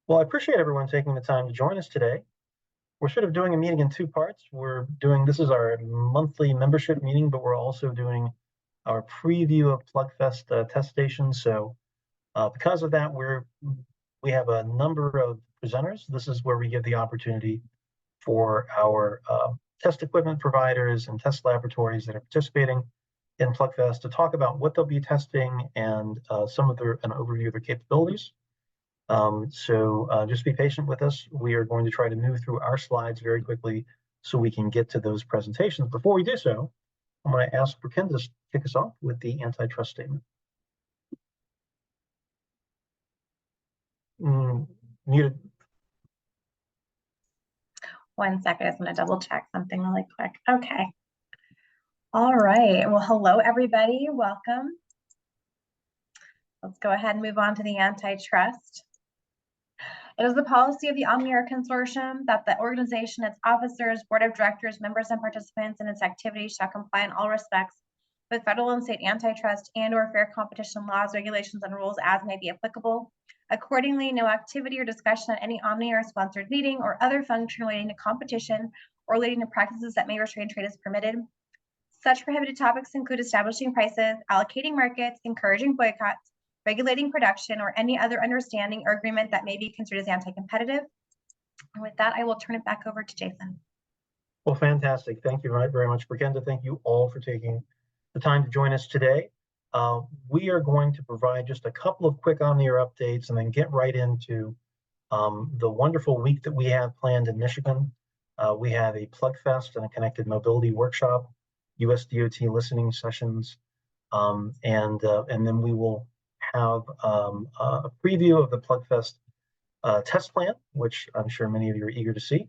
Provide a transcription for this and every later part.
Well, I appreciate everyone taking the time to join us today. We're sort of doing a meeting in two parts. This is our monthly membership meeting, but we're also doing our preview of PlugFest test stations. So because of that, we have a number of presenters. This is where we give the opportunity for our test equipment providers and test laboratories that are participating in PlugFest to talk about what they'll be testing and an overview of their capabilities. Just be patient with us. We are going to try to move through our slides very quickly so we can get to those presentations. Before we do so, I'm going to ask Brikin to kick us off with the antitrust statement. Muted. One second, I just want to double check something really quick. Okay. All right. Well, hello, everybody. Welcome. Let's go ahead and move on to the antitrust. It is the policy of the OmniAir Consortium that the organization, its officers, board of directors, members, and participants in its activities shall comply in all respects with federal and state antitrust and/or fair competition laws, regulations, and rules as may be applicable. Accordingly, no activity or discussion at any OmniAir-sponsored meeting or other function relating to competition or relating to practices that may restrain trade is permitted. Such prohibited topics include establishing prices, allocating markets, encouraging boycotts, regulating production, or any other understanding or agreement that may be considered as anti-competitive. And with that, I will turn it back over to Jason. Well, fantastic. Thank you very much, Brenda. Thank you all for taking the time to join us today. We are going to provide just a couple of quick OmniAir updates and then get right into the wonderful week that we have planned in Michigan. We have a PlugFest and a connected mobility workshop, US DOT listening sessions, and then we will have a preview of the PlugFest test plan, which I'm sure many of you are eager to see,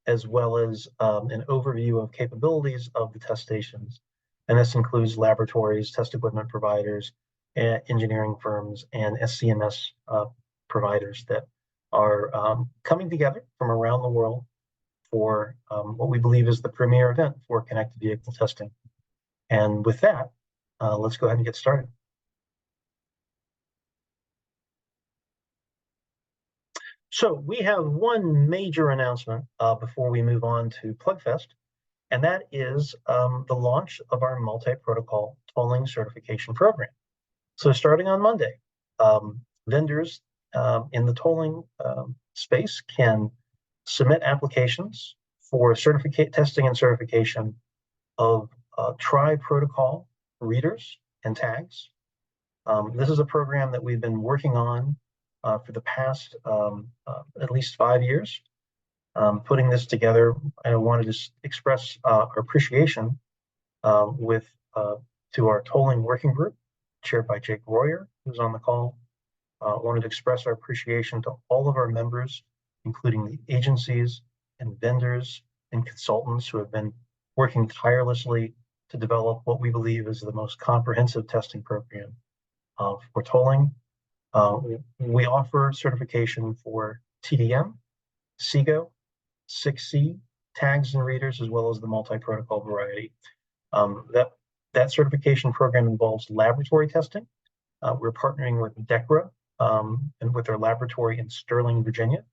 as well as an overview of capabilities of the test stations. And this includes laboratories, test equipment providers, engineering firms, and SCMS providers that are coming together from around the world for what we believe is the premier event for connected vehicle testing. And with that, let's go ahead and get started. So we have one major announcement before we move on to PlugFest, and that is the launch of our multi-protocol tolling certification program. So starting on Monday, vendors in the tolling space can submit applications for testing and certification of tri-protocol readers and tags. This is a program that we've been working on for the past at least 5 years. Putting this together, I wanted to express our appreciation to our tolling working group, chaired by Jake Royer, who's on the call. Wanted to express our appreciation to all of our members, including the agencies and vendors and consultants who have been working tirelessly to develop what we believe is the most comprehensive testing program for tolling. We offer certification for TDM, SEGO, 6C, tags and readers, as well as the multi-protocol variety. That certification program involves laboratory testing. We're partnering with DECRA and with our laboratory in Sterling, Virginia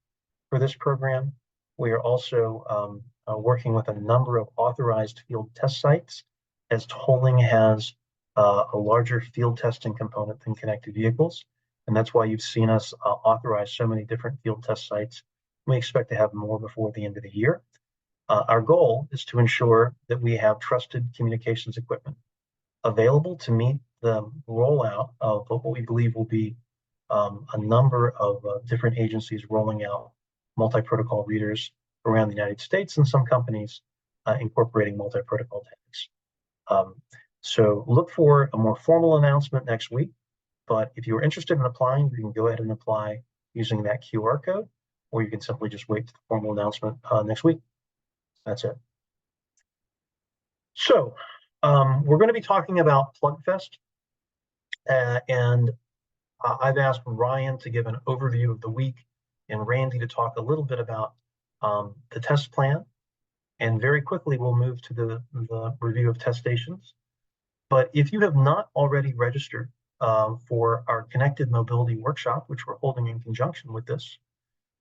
for this program. We are also working with a number of authorized field test sites, as tolling has a larger field testing component than connected vehicles. And that's why you've seen us authorize so many different field test sites. We expect to have more before the end of the year. Our goal is to ensure that we have trusted communications equipment available to meet the rollout of what we believe will be a number of different agencies rolling out multi-protocol readers around the United States, and some companies incorporating multi-protocol tags. So look for a more formal announcement next week. But if you're interested in applying, you can go ahead and apply using that QR code, or you can simply just wait for the formal announcement next week. That's it. So we're going to be talking about PlugFest, and I've asked Ryan to give an overview of the week and Randy to talk a little bit about the test plan. And very quickly, we'll move to the review of test stations. But if you have not already registered for our Connected Mobility Workshop, which we're holding in conjunction with this,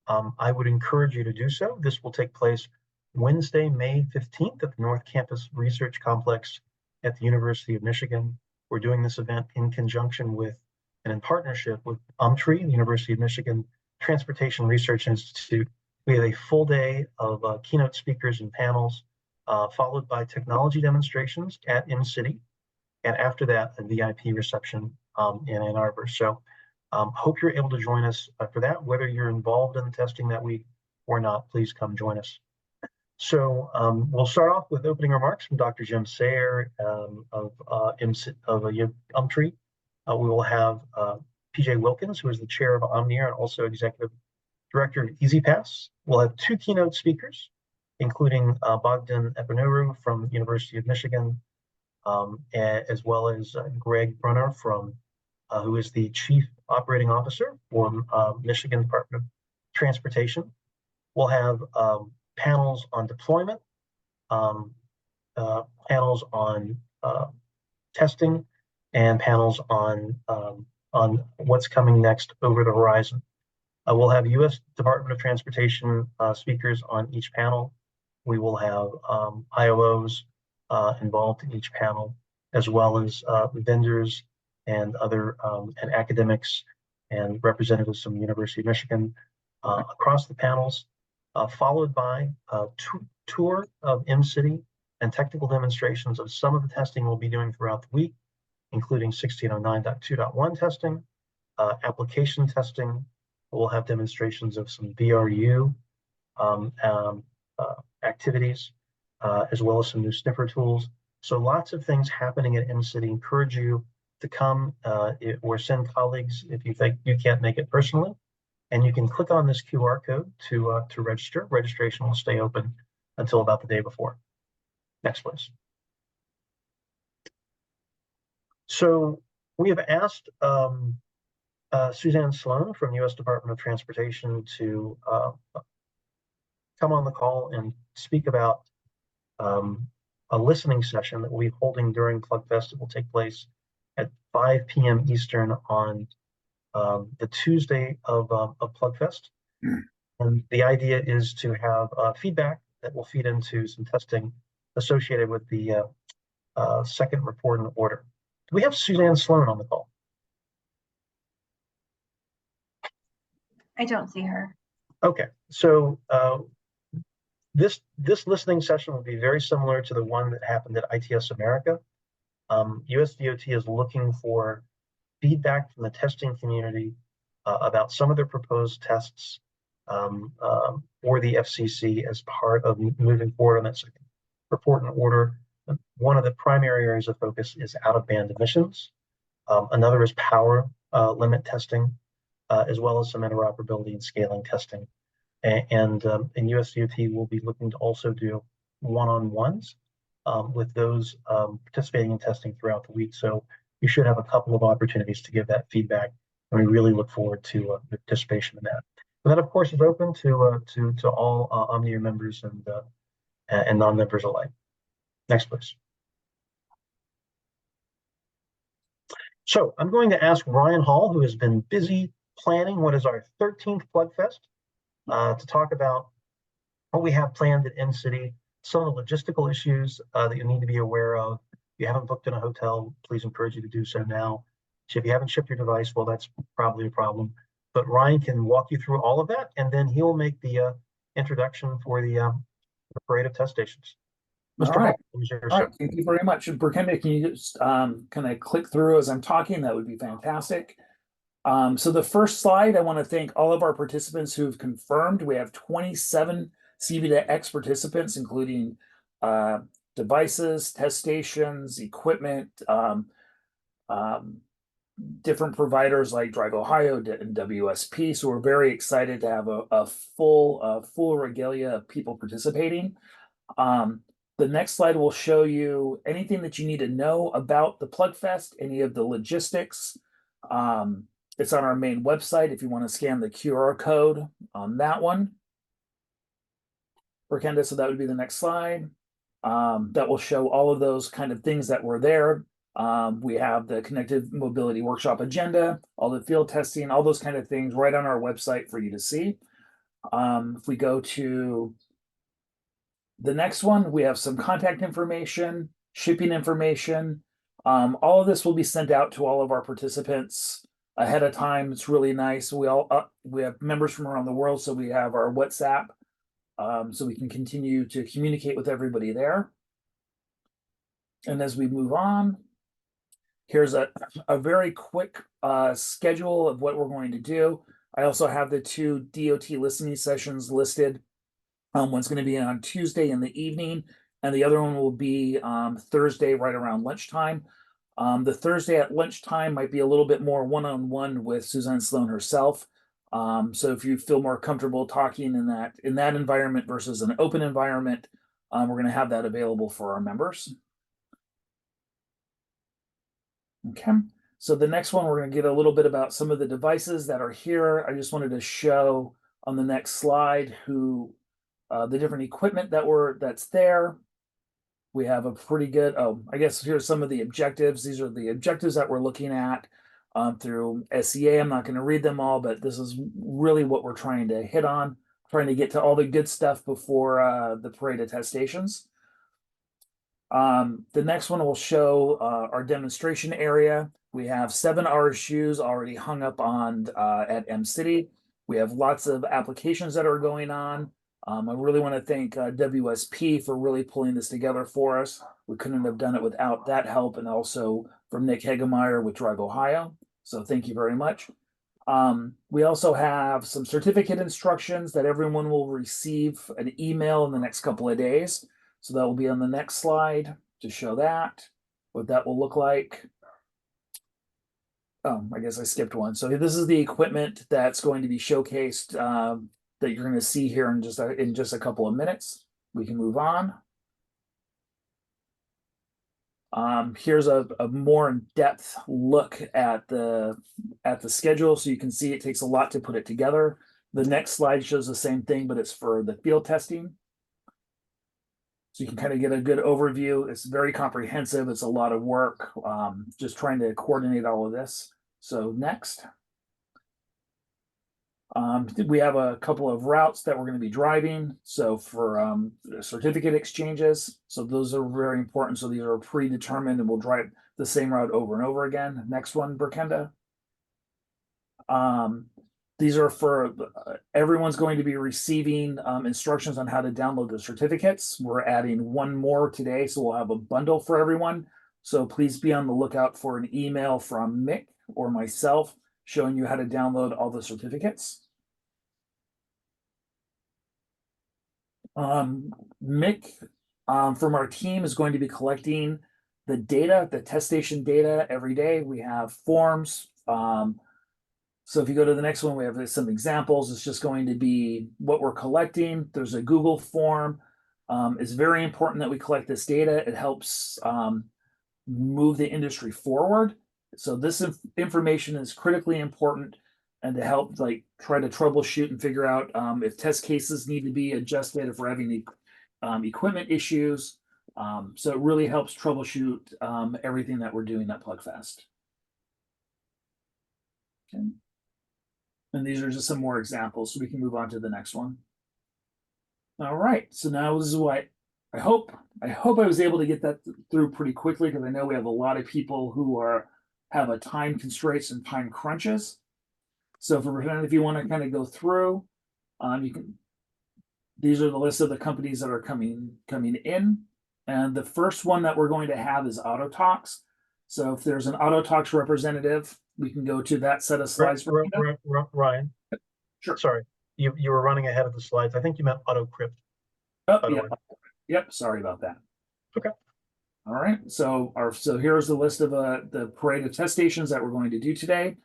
I would encourage you to do so. This will take place Wednesday, May 15th at the North Campus Research Complex at the University of Michigan. We're doing this event in conjunction with and in partnership with UMTRI, the University of Michigan Transportation Research Institute. We have a full day of keynote speakers and panels, followed by technology demonstrations at InCity, and after that, a VIP reception in Ann Arbor. So hope you're able to join us for that. Whether you're involved in the testing that week or not, please come join us. So we'll start off with opening remarks from Dr. Jim Sayer of UMTRI. We will have PJ Wilkins, who is the chair of OmniAir and also executive director of EasyPass. We'll have two keynote speakers, including Bogdan Epinoru from University of Michigan, as well as Greg Brunner from who is the Chief Operating Officer for Michigan Department of Transportation. We'll have panels on deployment, panels on testing, and panels on what's coming next over the horizon. We'll have U.S. Department of Transportation speakers on each panel. We will have IOOs involved in each panel, as well as vendors and other and academics and representatives from the University of Michigan across the panels, followed by a tour of InCity and technical demonstrations of some of the testing we'll be doing throughout the week, including 1609.2.1 testing, application testing. We'll have demonstrations of some VRU activities, as well as some new sniffer tools. So lots of things happening at InCity. Encourage you to come or send colleagues if you think you can't make it personally. And you can click on this QR code to register. Registration will stay open until about the day before. Next, please. So we have asked Suzanne Sloan from U.S. Department of Transportation to come on the call and speak about a listening session that we'll be holding during PlugFest. It will take place at 5 p.m. Eastern on the Tuesday of PlugFest. And the idea is to have feedback that will feed into some testing associated with the second report and order. Do we have Suzanne Sloan on the call? I don't see her. Okay, so this listening session will be very similar to the one that happened at ITS America. US DOT is looking for feedback from the testing community about some of their proposed tests for the FCC as part of moving forward on that second report and order. One of the primary areas of focus is out-of-band emissions. Another is power limit testing, as well as some interoperability and scaling testing. And US DOT will be looking to also do one-on-ones with those participating in testing throughout the week. So you should have a couple of opportunities to give that feedback, and we really look forward to participation in that. And that, of course, is open to all OmniAir members and non-members alike. Next, please. So I'm going to ask Ryan Hall, who has been busy planning what is our 13th PlugFest, to talk about what we have planned at InCity, some of the logistical issues that you need to be aware of. If you haven't booked in a hotel, please encourage you to do so now. So if you haven't shipped your device, well, that's probably a problem. But Ryan can walk you through all of that, and then he'll make the introduction for the parade of test stations. Mr. All right. All right. Thank you very much. And Burkenda, can you just kind of click through as I'm talking? That would be fantastic. So the first slide, I want to thank all of our participants who've confirmed. We have 27 CV2X participants, including devices, test stations, equipment, different providers like Drive Ohio and WSP. So we're very excited to have a full regalia of people participating. The next slide will show you anything that you need to know about the PlugFest, any of the logistics. It's on our main website if you want to scan the QR code on that one. Burkenda, so that would be the next slide. That will show all of those kind of things that were there. We have the Connected Mobility Workshop agenda, all the field testing, all those kind of things right on our website for you to see. If we go to the next one, we have some contact information, shipping information. All of this will be sent out to all of our participants ahead of time. It's really nice. We have members from around the world, so we have our WhatsApp, so we can continue to communicate with everybody there. And as we move on, here's a very quick schedule of what we're going to do. I also have the 2 DOT listening sessions listed. One's going to be on Tuesday in the evening, and the other one will be Thursday right around lunchtime. The Thursday at lunchtime might be a little bit more one-on-one with Suzanne Sloan herself. So if you feel more comfortable talking in that environment versus an open environment, we're going to have that available for our members. Okay, so the next one, we're going to get a little bit about some of the devices that are here. I just wanted to show on the next slide the different equipment that's there. We have a pretty good, I guess here's some of the objectives. These are the objectives that we're looking at through SEA. I'm not going to read them all, but this is really what we're trying to hit on, trying to get to all the good stuff before the parade attestations. The next one will show our demonstration area. We have 7 RSUs already hung up on at M-City. We have lots of applications that are going on. I really want to thank WSP for really pulling this together for us. We couldn't have done it without that help, and also from Nick Hegemeyer with Drive Ohio. So thank you very much. We also have some certificate instructions that everyone will receive an email in the next couple of days. So that will be on the next slide to show that, what that will look like. Oh, I guess I skipped one. So this is the equipment that's going to be showcased that you're going to see here in just a couple of minutes. We can move on. Here's a more in-depth look at the schedule, so you can see it takes a lot to put it together. The next slide shows the same thing, but it's for the field testing. So you can kind of get a good overview. It's very comprehensive. It's a lot of work, just trying to coordinate all of this. So next. We have a couple of routes that we're going to be driving. So for certificate exchanges, so those are very important. So these are predetermined, and we'll drive the same route over and over again. Next one, Burkenda. These are for everyone's going to be receiving instructions on how to download the certificates. We're adding one more today, so we'll have a bundle for everyone. So please be on the lookout for an email from Mick or myself showing you how to download all the certificates. Mick from our team is going to be collecting the data, the test station data every day. We have forms. So if you go to the next one, we have some examples. It's just going to be what we're collecting. There's a Google form. It's very important that we collect this data. It helps move the industry forward. So this information is critically important, and to help try to troubleshoot and figure out if test cases need to be adjusted, if we're having equipment issues. So it really helps troubleshoot everything that we're doing at PlugFest. Okay. And these are just some more examples, so we can move on to the next one. All right, so now this is what I hope I was able to get that through pretty quickly, because I know we have a lot of people who have a time constraints and time crunches. So if you want to kind of go through, you can. These are the list of the companies that are coming in, and the first one that we're going to have is AutoTalks. So if there's an AutoTalks representative, we can go to that set of slides. Ryan. Sure. Sorry, you were running ahead of the slides. I think you meant AutoCrypt. Oh, yeah. Yep. Sorry about that. Okay. All right. So here's the list of the parade of test stations that we're going to do today.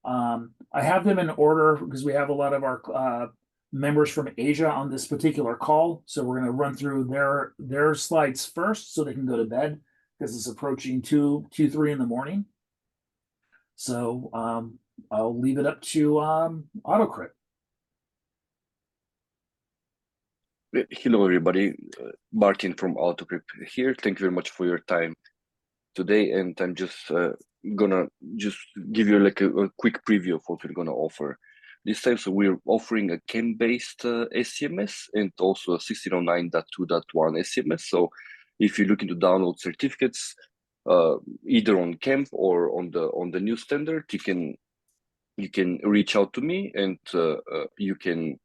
I have them in order because we have a lot of our members from Asia on this particular call. So we're going to run through their slides first so they can go to bed, because it's approaching 3 in the morning. So I'll leave it up to AutoCrypt. Hello, everybody. Martin from AutoCrypt here. Thank you very much for your time today, and I'm just gonna give you a quick preview of what we're gonna offer. this time. So we're offering a CAM-based SCMS and also a 1609.2.1 SCMS. So if you're looking to download certificates, either on CAMP or on the new standard, you can reach out to me, and you can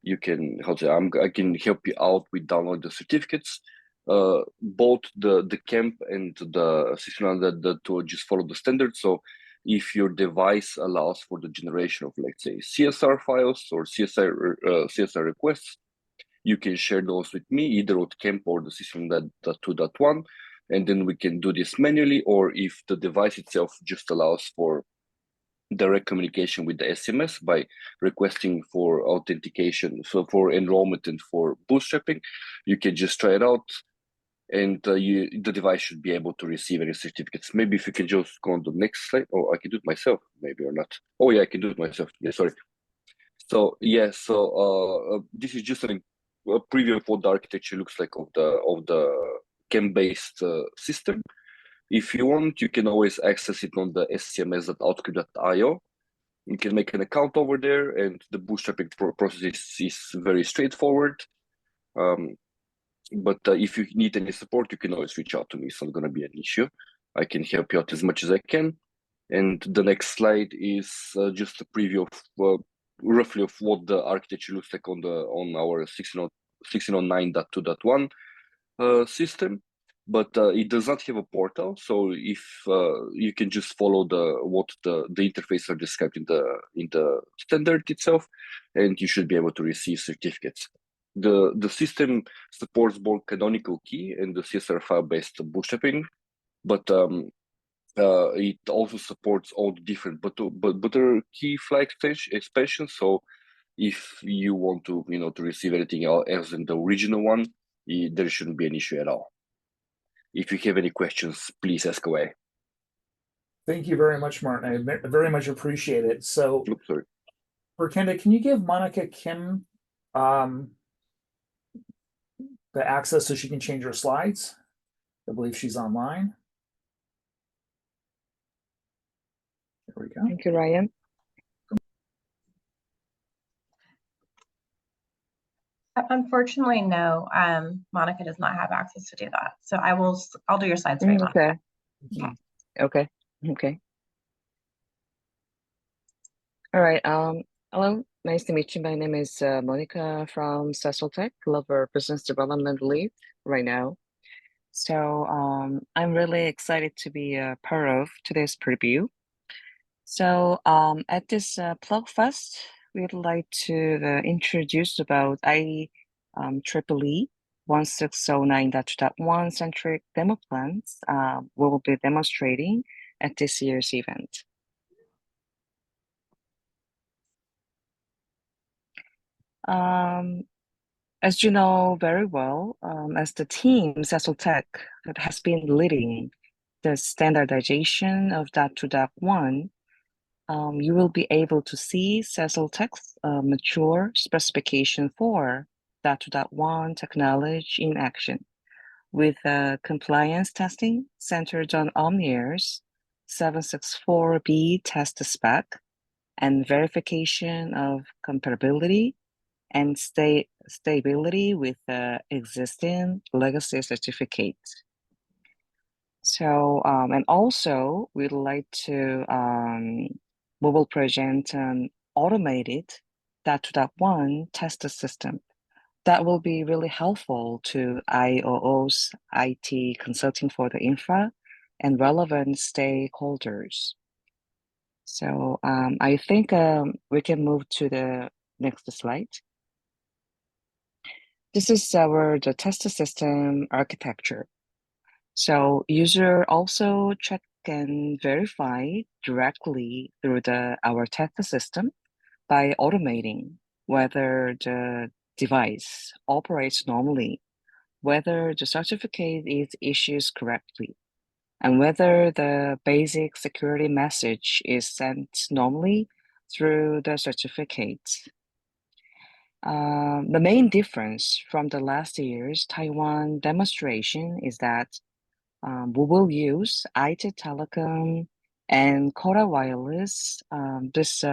I can help you out with download the certificates. Both the CAMP and the 1609 to just follow the standard. So if your device allows for the generation of, let's say, CSR files or CSR requests, you can share those with me either with CAMP or the 1609.2.1, and then we can do this manually. Or if the device itself just allows for direct communication with the SMS by requesting for authentication, so for enrollment and for bootstrapping, you can just try it out, and the device should be able to receive any certificates. Maybe if you can just go on the next slide, or I can do it myself, maybe, or not. Oh yeah, I can do it myself. Yeah, sorry. So yeah, this is just a preview of what the architecture looks like of the CAM-based system. If you want, you can always access it on the scms.outcrypt.io. You can make an account over there, and the bootstrapping process is very straightforward. But if you need any support, you can always reach out to me. It's not going to be an issue. I can help you out as much as I can. And the next slide is just a preview of roughly of what the architecture looks like on our 1609.2.1 system. But it does not have a portal, so if you can just follow what the interface are described in the standard itself, and you should be able to receive certificates. The system supports both canonical key and the CSR file-based bootstrapping, but it also supports all the different butter key flag expansions. So if you want to to receive anything else than the original one, there shouldn't be an issue at all. If you have any questions, please ask away. Thank you very much, Martin. I very much appreciate it. So, Oops, sorry. for Kenda, can you give Monica Kim the access so she can change her slides? I believe she's online. There we go. Thank you, Ryan. Unfortunately, no, Monica does not have access to do that. So I'll do your slides for you, Monica. Okay. Okay. All right. Hello. Nice to meet you. My name is Monica from Tech, Global Business Development Lead right now. So I'm really excited to be a part of today's preview. So at this Plug Fest, we'd like to introduce about IEEE 1609.2.1 centric demo plans we will be demonstrating at this year's event. As you know very well, as the team Tech that has been leading the standardization of .2.1, you will be able to see Tech's mature specification for .2.1 technology in action, with compliance testing centered on OmniAir's 764B test spec and verification of compatibility and stability with the existing legacy certificates. So, and also we'd like to, we will present an automated .2.1 test system that will be really helpful to IOO's IT consulting for the infra and relevant stakeholders. So I think we can move to the next slide. This is the test system architecture. So user also check and verify directly through our test system by automating whether the device operates normally, whether the certificate is issued correctly, and whether the basic security message is sent normally through the certificate. The main difference from the last year's Taiwan demonstration is that we will use IT Telecom And Coda Wireless, this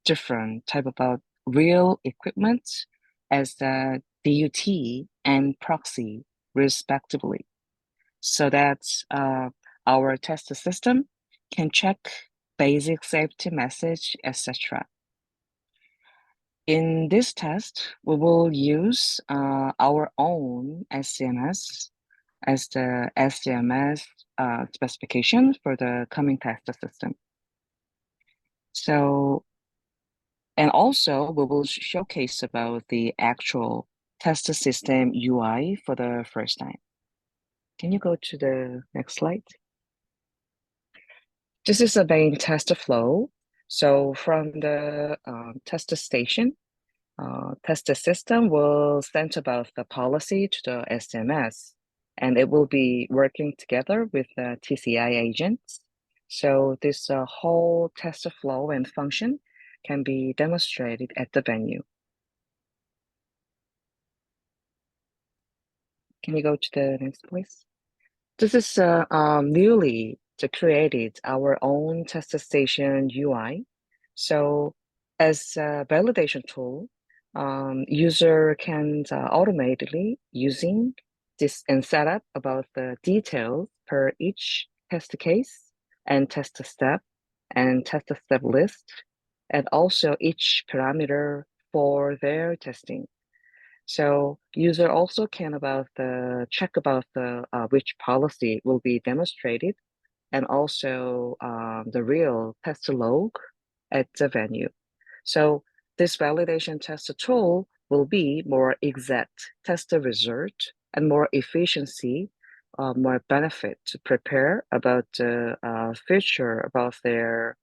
different type about real equipment as the DUT and proxy respectively, so that our test system can check basic safety message, etc. In this test, we will use our own SCMS as the SCMS specification for the coming test system. So, and also we will showcase about the actual test system UI for the first time. Can you go to the next slide? This is the main test flow. So from the test station, test system will send about the policy to the SMS, and it will be working together with the TCI agents. So this whole test flow and function can be demonstrated at the venue. Can you go to the next, please? This is newly created our own test station UI. So as a validation tool, user can automatically using this and set up about the details per each test case and test step list, and also each parameter for their testing. So user also can about the check about the which policy will be demonstrated, and also the real test log at the venue. So this validation test tool will be more exact test result and more efficiency, more benefit to prepare about the future about their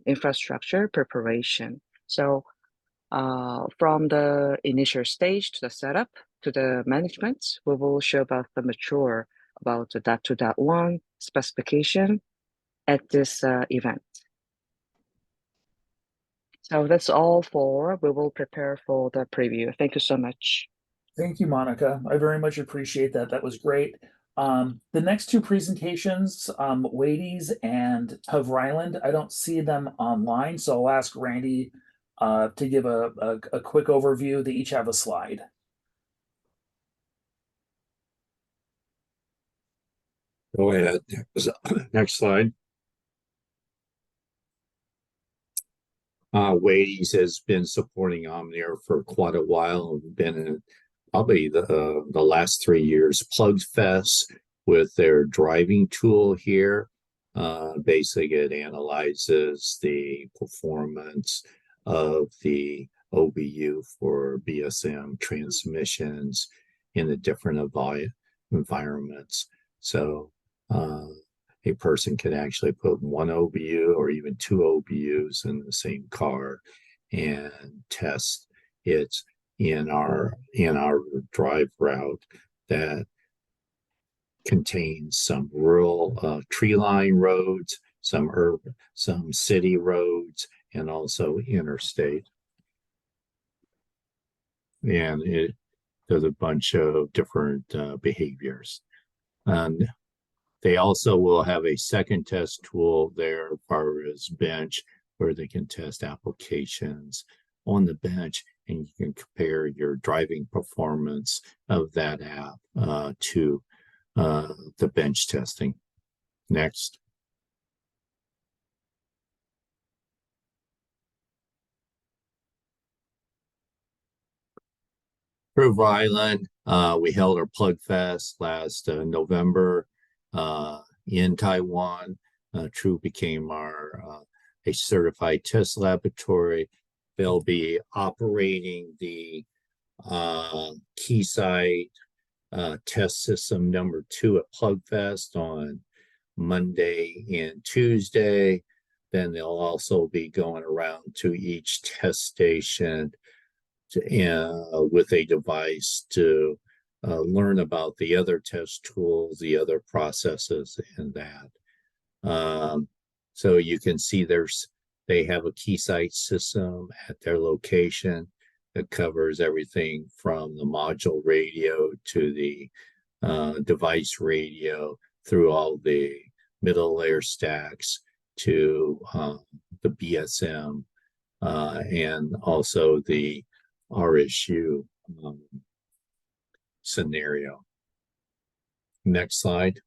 infrastructure preparation. So from the initial stage to the setup to the management, we will show about the mature about the .2.1 specification at this event. So that's all for, we will prepare for the preview. Thank you so much. Thank you, Monica. I very much appreciate that. That was great. The next two presentations, Wades and Tove Ryland, I don't see them online, so I'll ask Randy to give a quick overview. They each have a slide. Go ahead. Next slide. Wades has been supporting OmniAir for quite a while. Been in probably the last 3 years. Plugfest with their driving tool here. Basically, it analyzes the performance of the OBU for BSM transmissions in the different environments. So a person could actually put one OBU or even two OBUs in the same car and test it in our drive route that contains some rural tree line roads, some urban, some city roads, and also interstate. And it does a bunch of different behaviors. And they also will have a second test tool there as far as bench, where they can test applications on the bench, and you can compare your driving performance of that app to the bench testing. Next. Prove Island, we held our Plug Fest last November in Taiwan. True became our a certified test laboratory. They'll be operating the Keysight test system number 2 at Plugfest on Monday and Tuesday. Then they'll also be going around to each test station with a device to learn about the other test tools, the other processes, and that. So you can see they have a Keysight system at their location that covers everything from the module radio to the device radio through all the middle layer stacks to the BSM and also the RSU scenario. Next slide.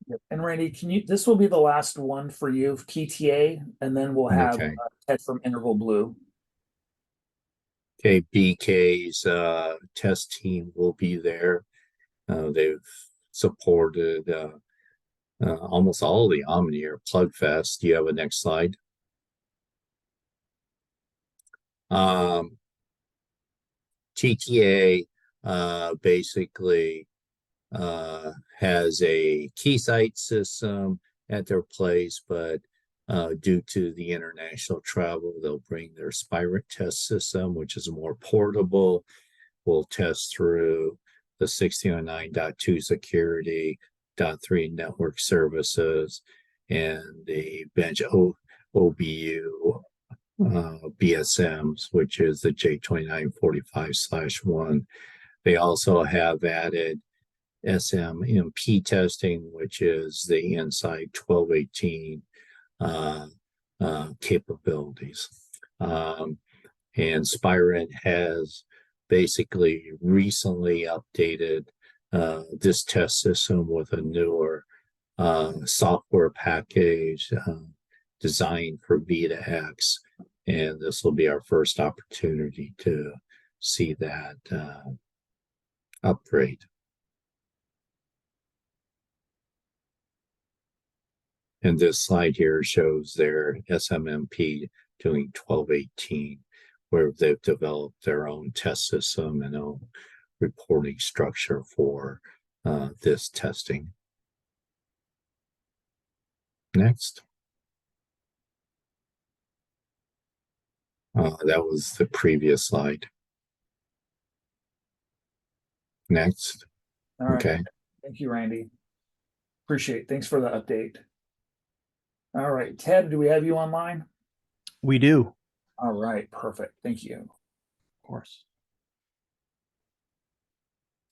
Yep. And Randy, this will be the last one for you, TTA, and then we'll have Okay. Ted from Integral Blue. Okay, BK's test team will be there. They've supported almost all the OmniAir Plug Fest. Do you have a next slide? TTA basically has a Keysight system at their place, but due to the international travel, they'll bring their Spirent test system, which is more portable. We'll test through the 1609.2 security, .3 network services, and the bench OBU BSMs, which is the J2945/1. They also have added SMMP testing, which is the Inside 1218 capabilities. And Spirent has basically recently updated this test system with a newer software package designed for VitaX, and this will be our first opportunity to see that upgrade. And this slide here shows their SMMP doing 1218, where they've developed their own test system and own reporting structure for this testing. Next. That was the previous slide. Next. All right. Okay. Thank you, Randy. Appreciate it. Thanks for the update. All right, Ted, do we have you online? We do. All right, perfect. Thank you. Of course.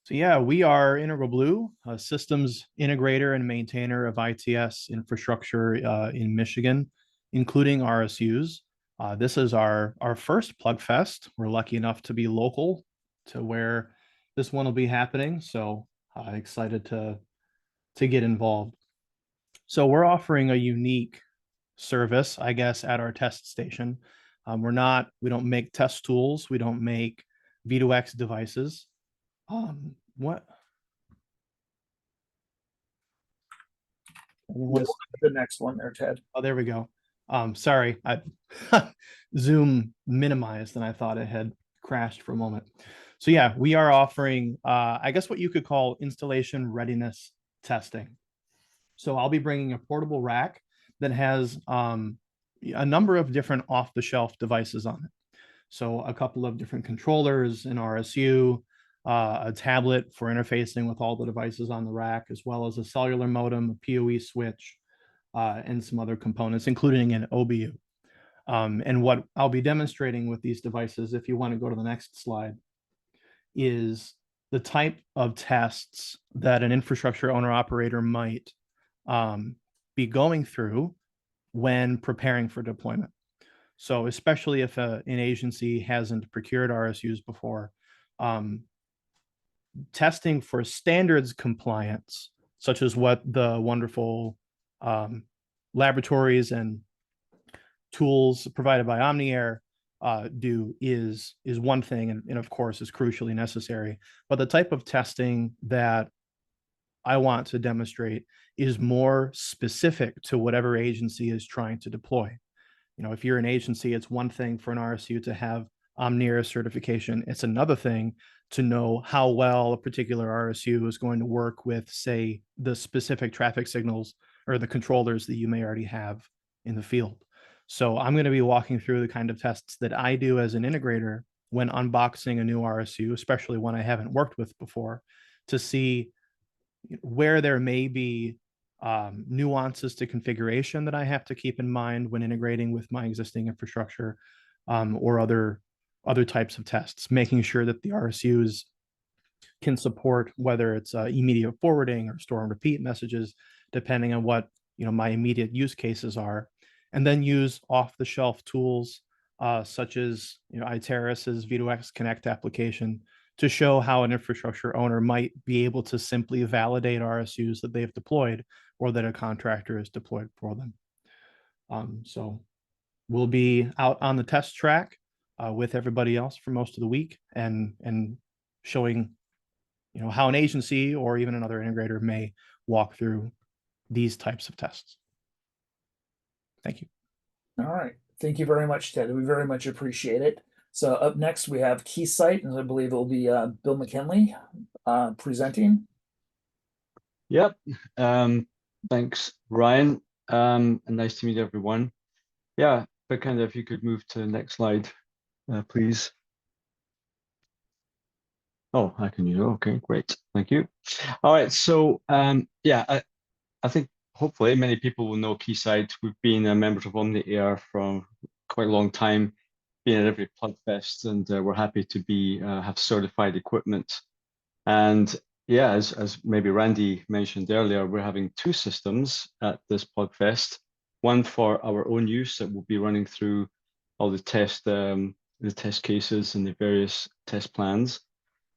So yeah, we are Integral Blue, a systems integrator and maintainer of ITS infrastructure in Michigan, including RSUs. This is our first Plug Fest. We're lucky enough to be local to where this one will be happening. So excited to get involved. So we're offering a unique service, I guess, at our test station. We don't make test tools. We don't make V2X devices. What? The next one there, Ted. Oh, there we go. Sorry, I Zoom minimized and I thought it had crashed for a moment. So yeah, we are offering, I guess what you could call installation readiness testing. So I'll be bringing a portable rack that has a number of different off-the-shelf devices on it. So a couple of different controllers, an RSU, a tablet for interfacing with all the devices on the rack, as well as a cellular modem, a PoE switch, and some other components, including an OBU. And what I'll be demonstrating with these devices, if you want to go to the next slide, is the type of tests that an infrastructure owner operator might be going through when preparing for deployment. So especially if an agency hasn't procured RSUs before, testing for standards compliance, such as what the wonderful laboratories and tools provided by OmniAir do is one thing, and of course is crucially necessary. But the type of testing that I want to demonstrate is more specific to whatever agency is trying to deploy. You know, if you're an agency, it's one thing for an RSU to have OmniAir certification. It's another thing to know how well a particular RSU is going to work with, say, the specific traffic signals or the controllers that you may already have in the field. So I'm going to be walking through the kind of tests that I do as an integrator when unboxing a new RSU, especially one I haven't worked with before, to see where there may be nuances to configuration that I have to keep in mind when integrating with my existing infrastructure, or other types of tests, making sure that the RSUs can support whether it's immediate forwarding or store and repeat messages, depending on what my immediate use cases are, and then use off-the-shelf tools such as Iteris's V2X Connect application to show how an infrastructure owner might be able to simply validate RSUs that they've deployed or that a contractor has deployed for them. So we'll be out on the test track with everybody else for most of the week and showing how an agency or even another integrator may walk through these types of tests. Thank you. All right. Thank you very much, Ted. We very much appreciate it. So up next, we have Keysight, and I believe it will be Bill McKinley presenting. Yep. Thanks, Ryan. And nice to meet everyone. Yeah, but kind of if you could move to the next slide, please. Oh, I can use it. Okay, great. Thank you. All right. So yeah, I think hopefully many people will know Keysight. We've been members of OmniAir for quite a long time, been at every Plugfest, and we're happy to be have certified equipment. And yeah, as maybe Randy mentioned earlier, we're having two systems at this Plugfest. One for our own use that will be running through all the test cases and the various test plans.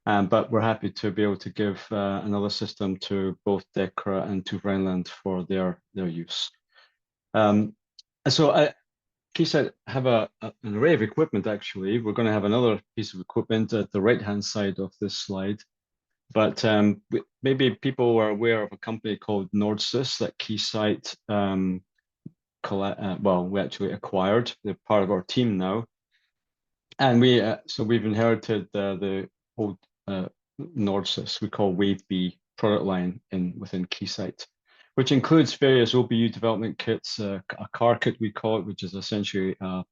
But we're happy to be able to give another system to both DECRA and to Rhineland for their use. So Keysight have an array of equipment, actually. We're going to have another piece of equipment at the right-hand side of this slide. But maybe people are aware of a company called Nordsys that Keysight, well, we actually acquired. They're part of our team now. And so we've inherited the old Nordsys, we call WaveB product line within Keysight, which includes various OBU development kits, a car kit we call it, which is essentially an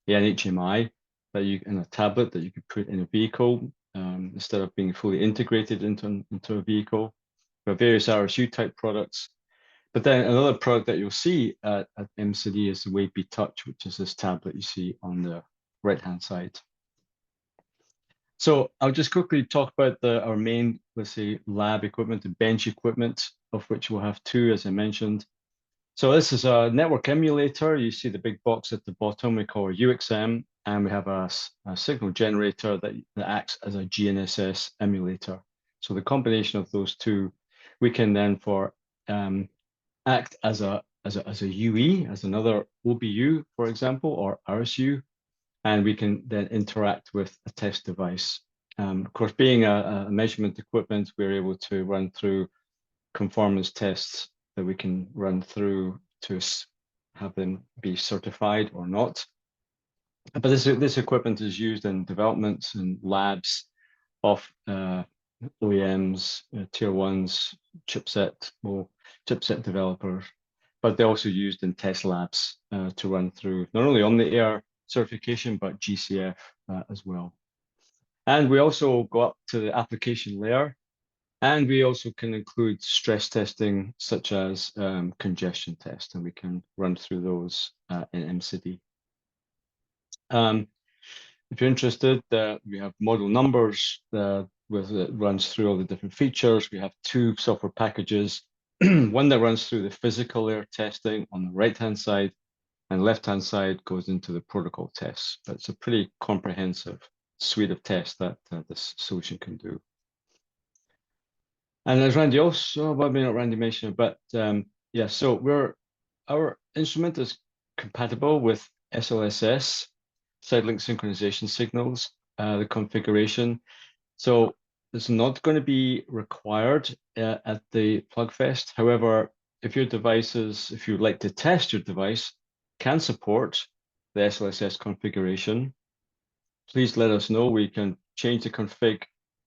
HMI that in a tablet that you could put in a vehicle instead of being fully integrated into a vehicle. We have various RSU type products. But then another product that you'll see at MCD is the WaveB Touch, which is this tablet you see on the right-hand side. So I'll just quickly talk about our main, let's say, lab equipment, the bench equipment, of which we'll have two, as I mentioned. So this is a network emulator. You see the big box at the bottom, we call it UXM, and we have a signal generator that acts as a GNSS emulator. So the combination of those two, we can then act as a UE, as another OBU, for example, or RSU, and we can then interact with a test device. Of course, being a measurement equipment, we're able to run through conformance tests that we can run through to have them be certified or not. But this equipment is used in developments and labs of OEMs, tier ones, chipset developers, but they're also used in test labs to run through not only OmniAir certification, but GCF as well. And we also go up to the application layer, and we also can include stress testing, such as congestion test, and we can run through those in MCD. If you're interested, we have model numbers that runs through all the different features. We have two software packages, one that runs through the physical layer testing on the right-hand side, and left-hand side goes into the protocol tests. But it's a pretty comprehensive suite of tests that this solution can do. And as Randy also, well, maybe not Randy mentioned, but yeah, so our instrument is compatible with SLSS, side link synchronization signals, the configuration. So it's not going to be required at the Plugfest. However, if you'd like to test your device, can support the SLSS configuration, please let us know. We can change the config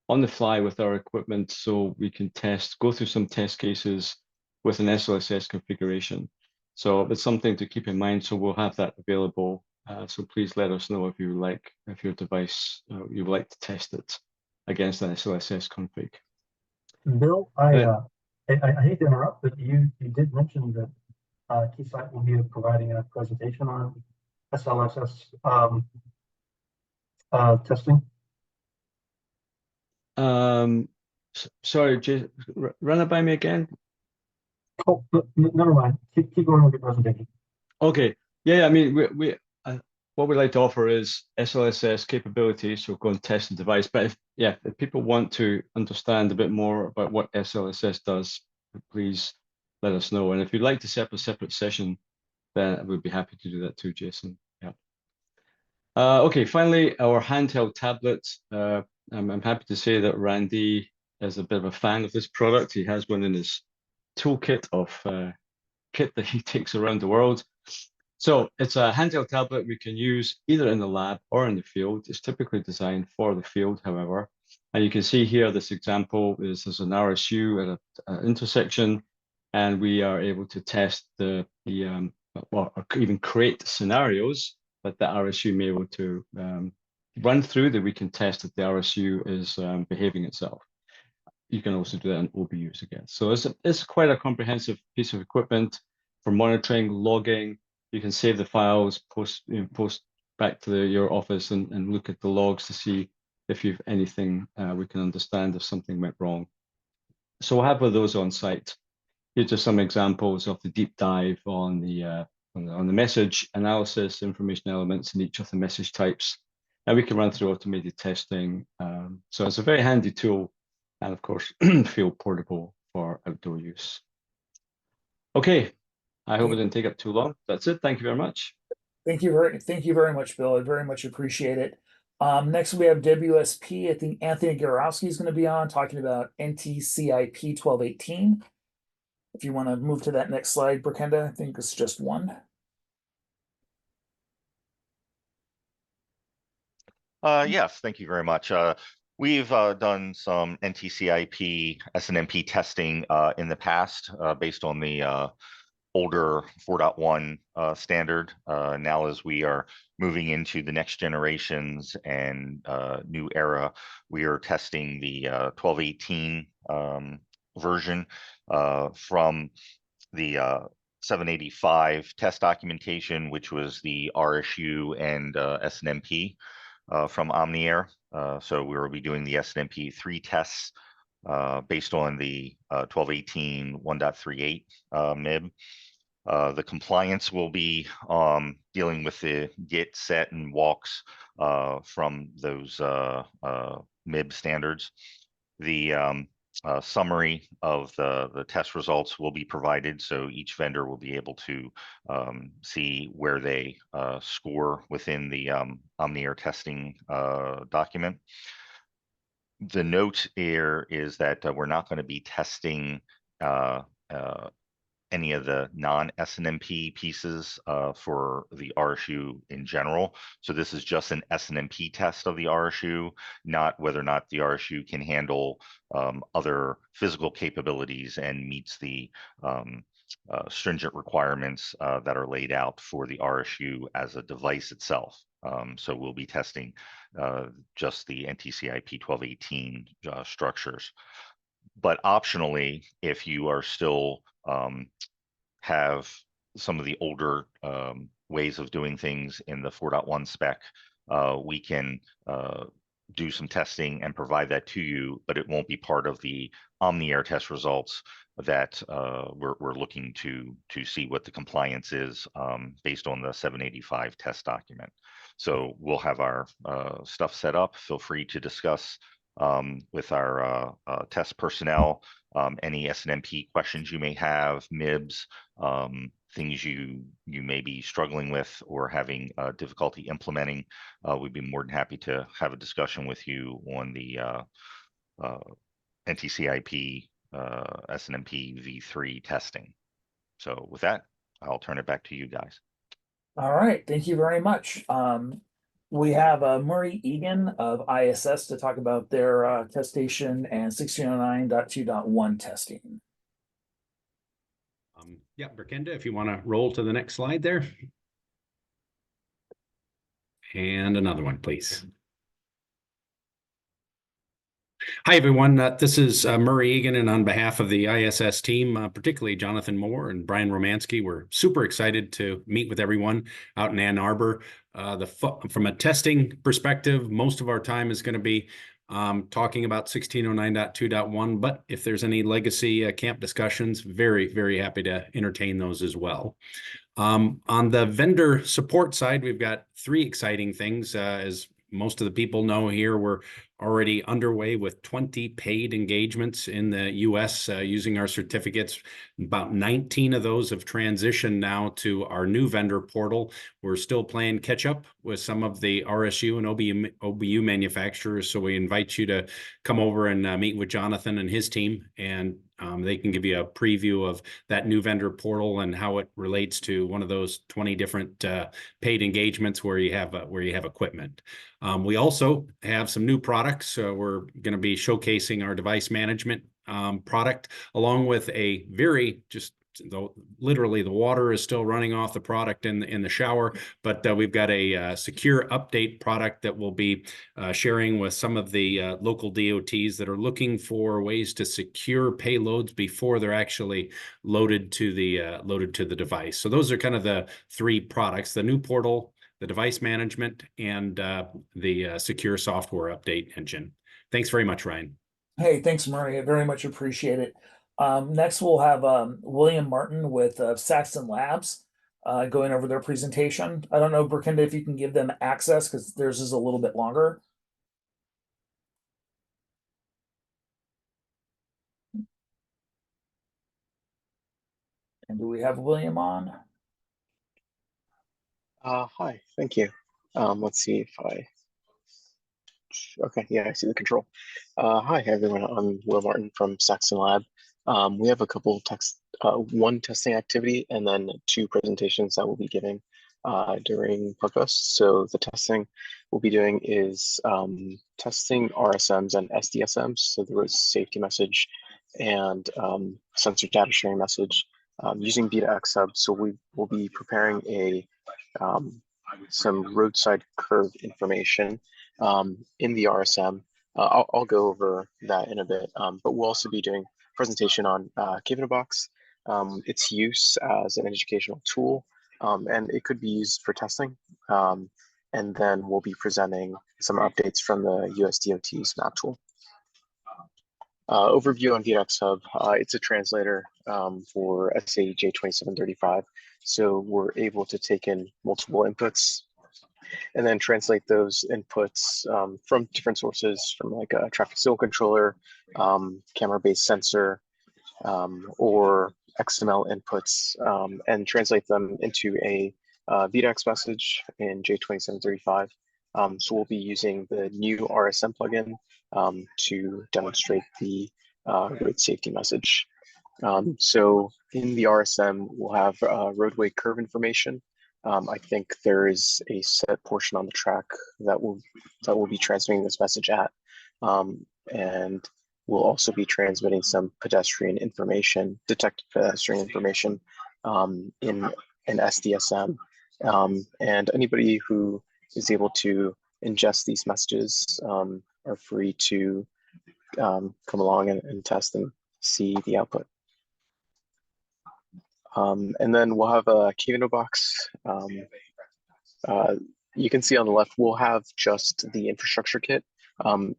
on the fly with our equipment, so we can go through some test cases with an SLSS configuration. So it's something to keep in mind. So we'll have that available. So please let us know if your device, you would like to test it against an SLSS config. Bill, I hate to interrupt, but you did mention that Keysight will be providing a presentation on SLSS testing. Sorry, Jay, run it by me again. Oh, never mind. Keep going with your presentation. Okay. Yeah, I mean, what we'd like to offer is SLSS capabilities, so go and test and device. But if people want to understand a bit more about what SLSS does, please let us know. And if you'd like to set up a separate session, then we'd be happy to do that too, Jason. Yeah. Okay, finally, our handheld tablet. I'm happy to say that Randy is a bit of a fan of this product. He has one in his toolkit of kit that he takes around the world. So it's a handheld tablet we can use either in the lab or in the field. It's typically designed for the field, however. And you can see here, this example is there's an RSU at an intersection, and we are able to test or even create scenarios that the RSU may be able to run through, that we can test that the RSU is behaving itself. You can also do that in OBUs again. So it's quite a comprehensive piece of equipment for monitoring, logging. You can save the files, post back to your office and look at the logs to see if you've anything we can understand if something went wrong. So we'll have one of those on site. Here's just some examples of the deep dive on the message analysis, information elements in each of the message types. And we can run through automated testing. So it's a very handy tool, and of course, field portable for outdoor use. Okay, I hope it didn't take up too long. That's it. Thank you very much. Thank you very much, Bill. I very much appreciate it. Next we have WSP. I think Anthony Garowski is going to be on talking about NTCIP 1218. If you want to move to that next slide, Brakenda, I think it's just one. Yes, thank you very much. We've done some NTCIP SNMP testing in the past based on the older 4.1 standard. Now as we are moving into the next generations and new era, we are testing the 1218 version from the 785 test documentation, which was the RSU and SNMP from OmniAir. So we will be doing the SNMP 3 tests based on the 1218 1.38 MIB. The compliance will be dealing with the get, set, and walks from those MIB standards. The summary of the test results will be provided, so each vendor will be able to see where they score within the OmniAir testing document. The note here is that we're not going to be testing any of the non-SNMP pieces for the RSU in general. So this is just an SNMP test of the RSU, not whether or not the RSU can handle other physical capabilities and meets the stringent requirements that are laid out for the RSU as a device itself. So we'll be testing just the NTCIP 1218 structures. But optionally, if you are still have some of the older ways of doing things in the 4.1 spec, we can do some testing and provide that to you, but it won't be part of the OmniAir test results that we're looking to see what the compliance is based on the 785 test document. So we'll have our stuff set up. Feel free to discuss with our test personnel any SNMP questions you may have, MIBs, things you may be struggling with or having difficulty implementing. We'd be more than happy to have a discussion with you on the NTCIP SNMP v3 testing. So with that, I'll turn it back to you guys. All right, thank you very much. We have Murray Egan of ISS to talk about their test station and 1609.2.1 testing. Yeah, Brakenda, if you want to roll to the next slide there. And another one, please. Hi, everyone. This is Murray Egan, and on behalf of the ISS team, particularly Jonathan Moore and Brian Romansky, we're super excited to meet with everyone out in Ann Arbor. From a testing perspective, most of our time is going to be talking about 1609.2.1, but if there's any legacy camp discussions, very, very happy to entertain those as well. On the vendor support side, we've got three exciting things. As most of the people know here, we're already underway with 20 paid engagements in the US using our certificates. About 19 of those have transitioned now to our new vendor portal. We're still playing catch up with some of the RSU and OBU manufacturers. So we invite you to come over and meet with Jonathan and his team, and they can give you a preview of that new vendor portal and how it relates to one of those 20 different paid engagements where you have equipment. We also have some new products. We're going to be showcasing our device management product, along with a very literally the water is still running off the product in the shower, but we've got a secure update product that we'll be sharing with some of the local DOTs that are looking for ways to secure payloads before they're actually loaded to the device. So those are kind of the three products: the new portal, the device management, and the secure software update engine. Thanks very much, Ryan. Hey, thanks, Murray. I very much appreciate it. Next, we'll have William Martin with Saxon Labs going over their presentation. I don't know, Burkinda, if you can give them access because theirs is a little bit longer. And do we have William on? Hi, thank you. Let's see if okay, yeah, I see the control. Hi, everyone. I'm Will Martin from Saxon Lab. We have a couple one testing activity and then two presentations that we'll be giving during PugFest. So the testing we'll be doing is testing RSMs and SDSMs, so the road safety message and sensor data sharing message using Beta-X Hub. So we will be preparing some roadside curve information in the RSM. I'll go over that in a bit, but we'll also be doing a presentation on Cave-in-a-Box, its use as an educational tool, and it could be used for testing. And then we'll be presenting some updates from the USDOT's map tool. Overview on Beta-X Hub. It's a translator for SAJ 2735. So we're able to take in multiple inputs and then translate those inputs from different sources, from like a traffic signal controller, camera-based sensor, or XML inputs, and translate them into a Beta-X message in J2735. So we'll be using the new RSM plugin to demonstrate the road safety message. So in the RSM, we'll have roadway curve information. I think there is a set portion on the track that will be transmitting this message at, and we'll also be transmitting some pedestrian information, detected pedestrian information in an SDSM. And anybody who is able to ingest these messages are free to come along and test and see the output. And then we'll have a Cave-in-a-Box. You can see on the left, we'll have just the infrastructure kit.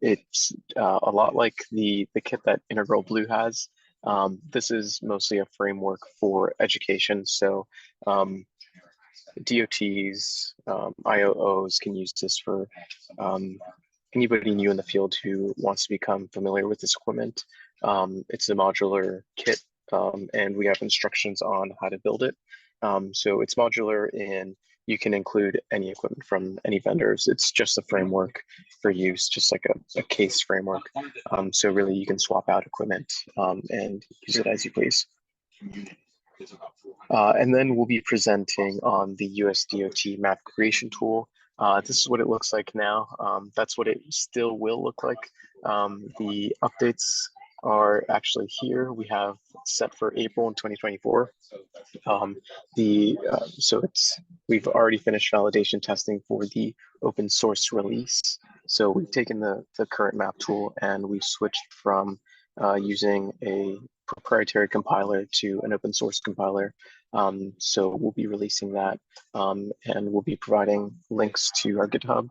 It's a lot like the kit that Integral Blue has. This is mostly a framework for education. So DOTs, IOOs can use this for anybody new in the field who wants to become familiar with this equipment. It's a modular kit, and we have instructions on how to build it. So it's modular, and you can include any equipment from any vendors. It's just a framework for use, just like a case framework. So really you can swap out equipment and use it as you please. And then we'll be presenting on the USDOT map creation tool. This is what it looks like now. That's what it still will look like. The updates are actually here. We have set for April in 2024. So we've already finished validation testing for the open source release. So we've taken the current map tool and we've switched from using a proprietary compiler to an open source compiler. So we'll be releasing that, and we'll be providing links to our GitHub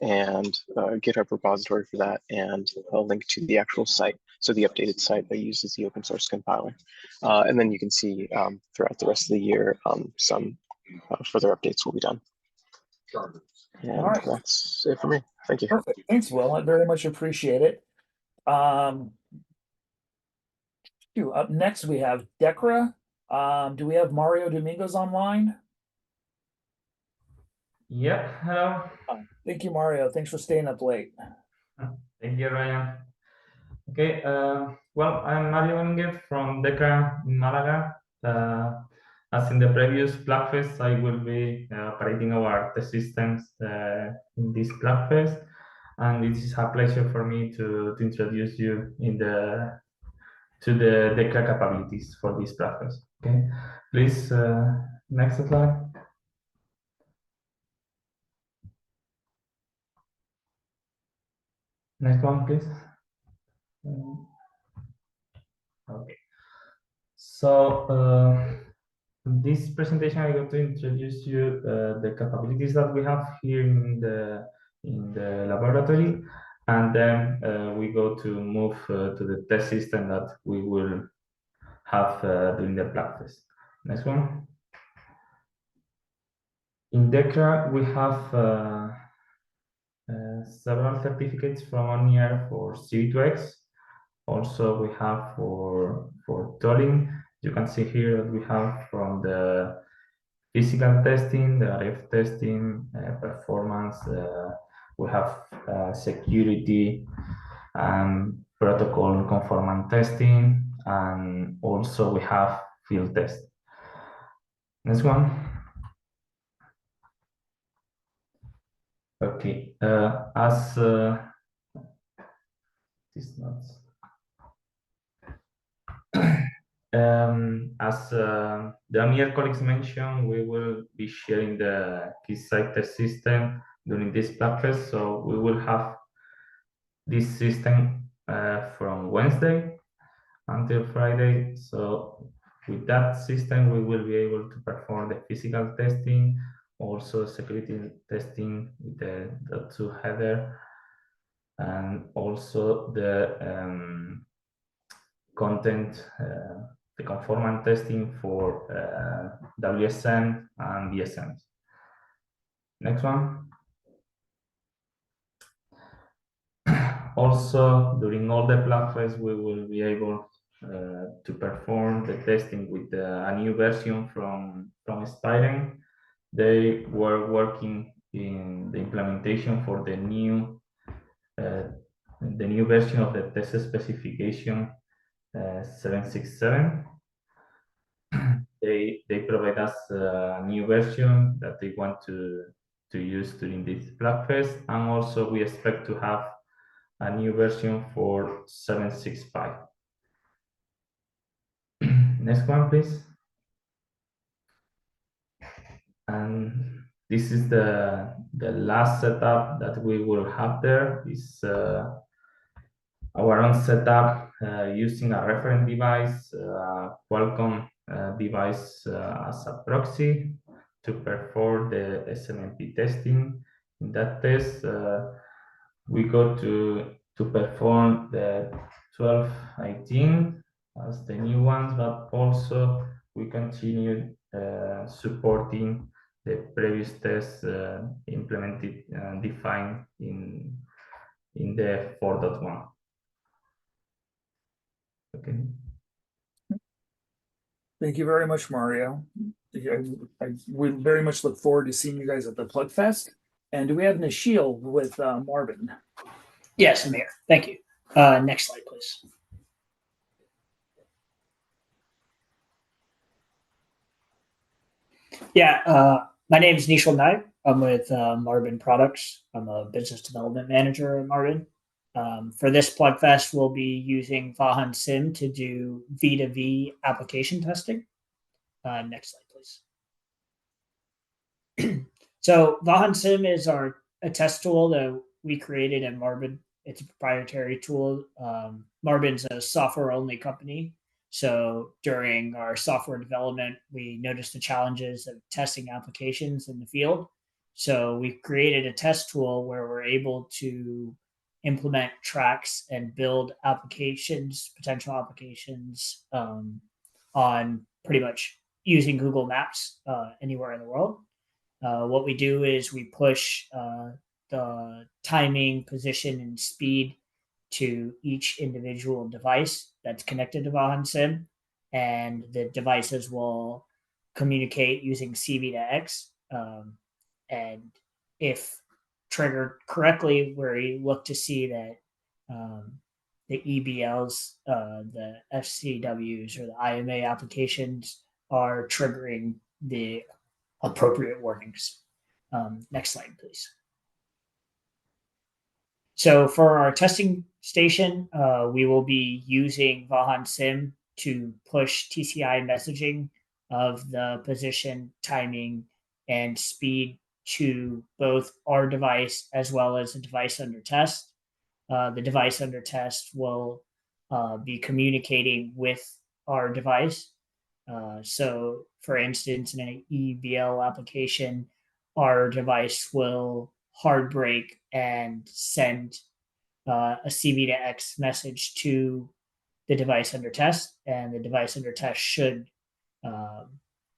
and a GitHub repository for that, and a link to the actual site. So the updated site that uses the open source compiler. And then you can see throughout the rest of the year, some further updates will be done. And All right. that's it for me. Thank you. Perfect. Thanks, Will. I very much appreciate it. Up next we have Decra. Do we have Mario Domingos online? Yeah, hello. Thank you, Mario. Thanks for staying up late. Thank you, Ryan. Okay, well, I'm Mario Dominguez from Decra in Malaga. As in the previous Blackfest, I will be operating our test systems in this Blackfest, and it is a pleasure for me to introduce you to the Decra capabilities for this Blackfest. Okay, please, next slide. Next one, please. Okay. So this presentation, I'm going to introduce you the capabilities that we have here in the laboratory, and then we go to move to the test system that we will have during the Blackfest. Next one. In Decra, we have several certificates from OmniAir for CV2X. Also, we have for tolling. You can see here that we have from the physical testing, the RF testing, performance. We have security, protocol conformance testing, and also we have field test. Next one. Okay, as this not. As the OmniAir colleagues mentioned, we will be sharing the key site test system during this Blackfest. So we will have this system from Wednesday until Friday. So with that system, we will be able to perform the physical testing, also security testing with the two header, and also the content, the conformance testing for WSN and BSN. Next one. Also, during all the Blackfest, we will be able to perform the testing with a new version from Spirent. They were working in the implementation for the new version of the test specification 767. They provide us a new version that they want to use during this Blackfest, and also we expect to have a new version for 765. Next one, please. And this is the last setup that we will have there. Is our own setup using a reference device, Qualcomm device as a proxy to perform the SNMP testing. In that test, we go to perform the 1218 as the new ones, but also we continue supporting the previous tests implemented and defined in the 4.1. Okay. Thank you very much, Mario. I would very much look forward to seeing you guys at the Plug Fest. And do we have Nishil with Marvin? Yes, I'm here. Thank you. Next slide, please. Yeah, my name is Nishil Naik. I'm with Marvin Products. I'm a business development manager at Marvin. For this Plugfest, we'll be using Vahan Sim to do V2V application testing. Next slide, please. So Vahan Sim is a test tool that we created at Marvin. It's a proprietary tool. Marvin's a software-only company. So during our software development, we noticed the challenges of testing applications in the field. So we've created a test tool where we're able to implement tracks and build applications, potential applications on pretty much using Google Maps anywhere in the world. What we do is we push the timing, position, and speed to each individual device that's connected to Vahan Sim, and the devices will communicate using CV2X. And if triggered correctly, we look to see that the EBLs, the FCWs, or the IMA applications are triggering the appropriate warnings. Next slide, please. So for our testing station, we will be using Vahan Sim to push TCI messaging of the position, timing, and speed to both our device as well as the device under test. The device under test will be communicating with our device. So for instance, in an EBL application, our device will hard brake and send a CV2X message to the device under test, and the device under test should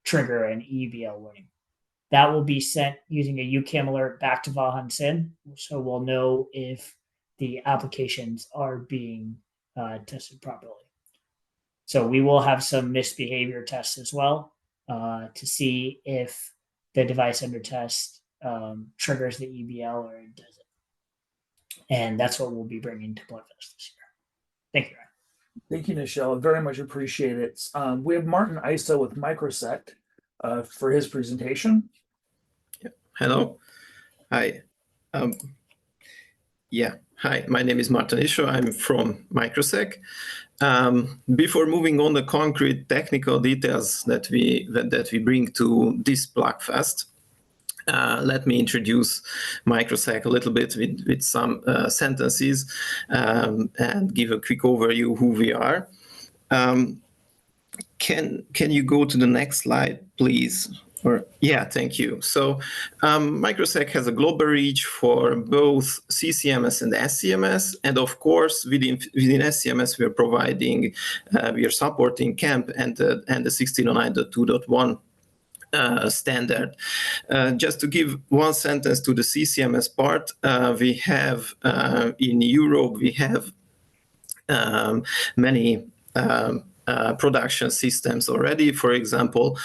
trigger an EBL warning. That will be sent using a UCAM alert back to Vahan Sim, so we'll know if the applications are being tested properly. So we will have some misbehavior tests as well to see if the device under test triggers the EBL or it doesn't. And that's what we'll be bringing to Bloodfest this year. Thank you, Ryan. Thank you, Nichelle. Very much appreciate it. We have Martin Isa with Microsec for his presentation. Hello. Hi. Hi, my name is Martin Isho. I'm from Microsec. Before moving on the concrete technical details that we bring to this Blockfest, let me introduce Microsec a little bit with some sentences and give a quick overview who we are. Can you go to the next slide, please? Thank you. So Microsec has a global reach for both CCMS and SCMS, and of course within SCMS we are supporting CAMP and the 1609.2.1 standard. Just to give one sentence to the CCMS part, we have in Europe we have many production systems already. For example,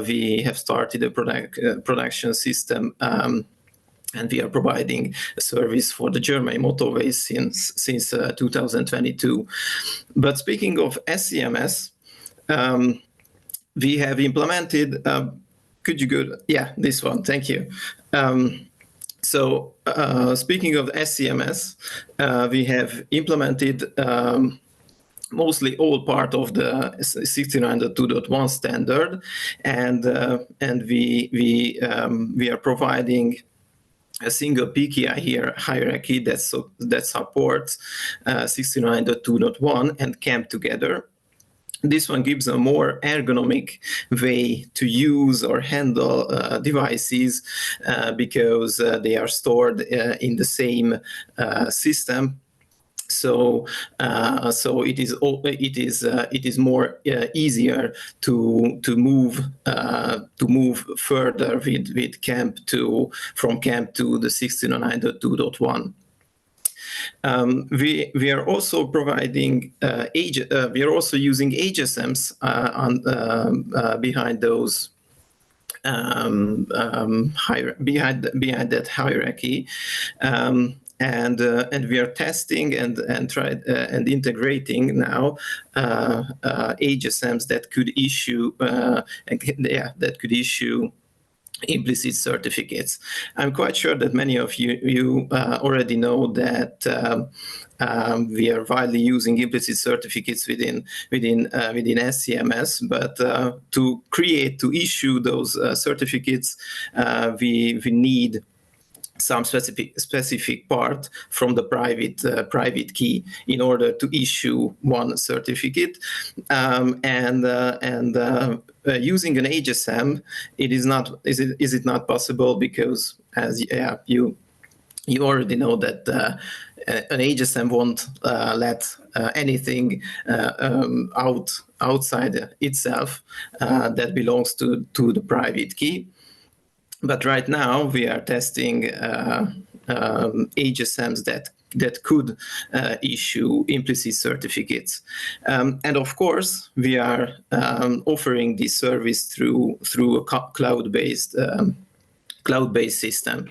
we have started a production system and we are providing a service for the German motorways since 2022. But speaking of SCMS, we have implemented, could you go, this one, thank you. So speaking of SCMS, we have implemented mostly all part of the 1602.1 standard, and we are providing a single PKI here hierarchy that supports 1609.2.1 and CAMP together. This one gives a more ergonomic way to use or handle devices because they are stored in the same system. So it is more easier to move further with CAMP from CAMP to the 1609.2.1. We are also providing we are also using HSMs behind those behind that hierarchy. And we are testing and integrating now HSMs that could issue implicit certificates. I'm quite sure that many of you already know that we are widely using implicit certificates within SCMS, but to issue those certificates, we need some specific part from the private key in order to issue one certificate, using an HSM, is it not possible because as you already know that an HSM won't let anything outside itself that belongs to the private key. But right now we are testing HSMs that could issue implicit certificates. And of course, we are offering this service through a cloud-based system.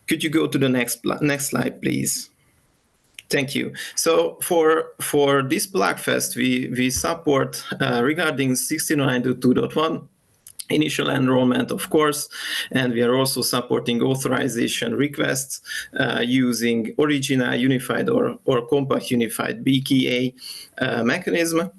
Could you go to the next slide, please? Thank you. So for this Blackfest, we support regarding 1609.2.1 initial enrollment, of course, and we are also supporting authorization requests using Original Unified or Compact Unified BKA mechanism.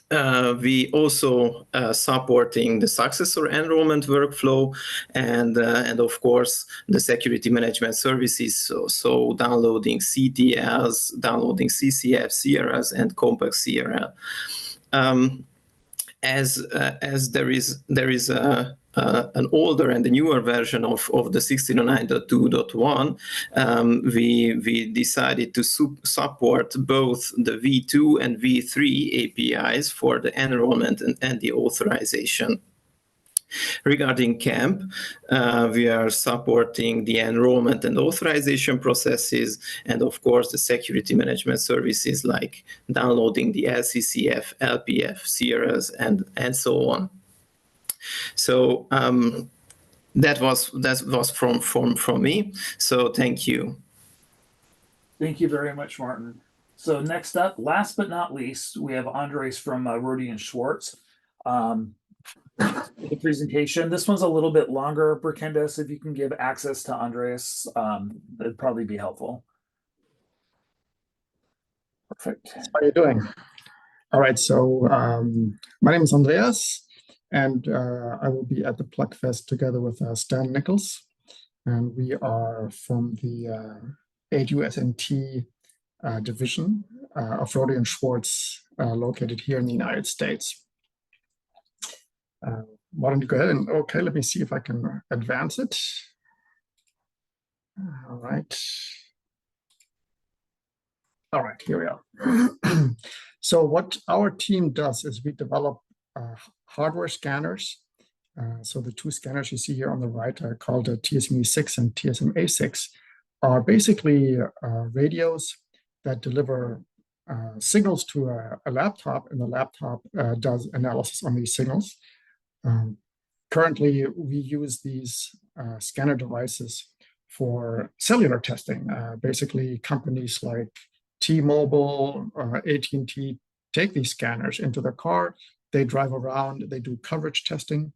We also supporting the successor enrollment workflow and of course the security management services. So downloading CTLs, downloading CCF, CRLs, and Compact CRL. As there is an older and a newer version of the 1609.2.1, we decided to support both the V2 and V3 APIs for the enrollment and the authorization. Regarding CAMP, we are supporting the enrollment and authorization processes, and of course the security management services like downloading the LCCF, LPF, CRS, and so on. So that was from me. So thank you. Thank you very much, Martin. So next up, last but not least, we have Andres from Rohde & Schwarz. The presentation. This one's a little bit longer, Berkendis. If you can give access to Andreas, that'd probably be helpful. Perfect. How are you doing? All right, so my name is Andreas, and I will be at the Plugfest together with Stan Nichols, and we are from the AUSNT division of Rohde & Schwarz, located here in the United States. Why don't you go ahead and, okay, let me see if I can advance it. All right. All right, here we are. So what our team does is we develop hardware scanners. So the two scanners you see here on the right are called TSME6 and TSMA6, are basically radios that deliver signals to a laptop, and the laptop does analysis on these signals. Currently, we use these scanner devices for cellular testing. Basically, companies like T-Mobile, AT&T take these scanners into their car, they drive around, they do coverage testing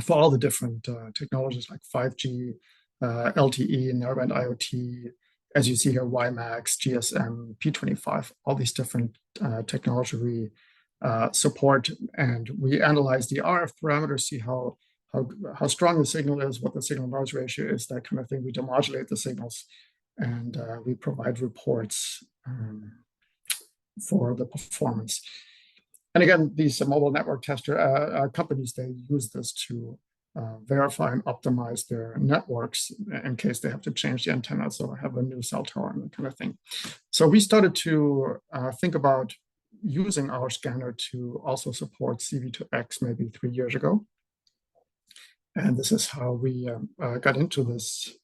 for all the different technologies like 5G, LTE, narrowband IoT, as you see here, WiMAX, GSM, P25, all these different technology we support, and we analyze the RF parameters, see how strong the signal is, what the signal noise ratio is, that kind of thing. We demodulate the signals, and we provide reports for the performance. And again, these mobile network tester companies, they use this to verify and optimize their networks in case they have to change the antennas or have a new cell tower and that kind of thing. So we started to think about using our scanner to also support CV2X maybe 3 years ago. And this is how we got into this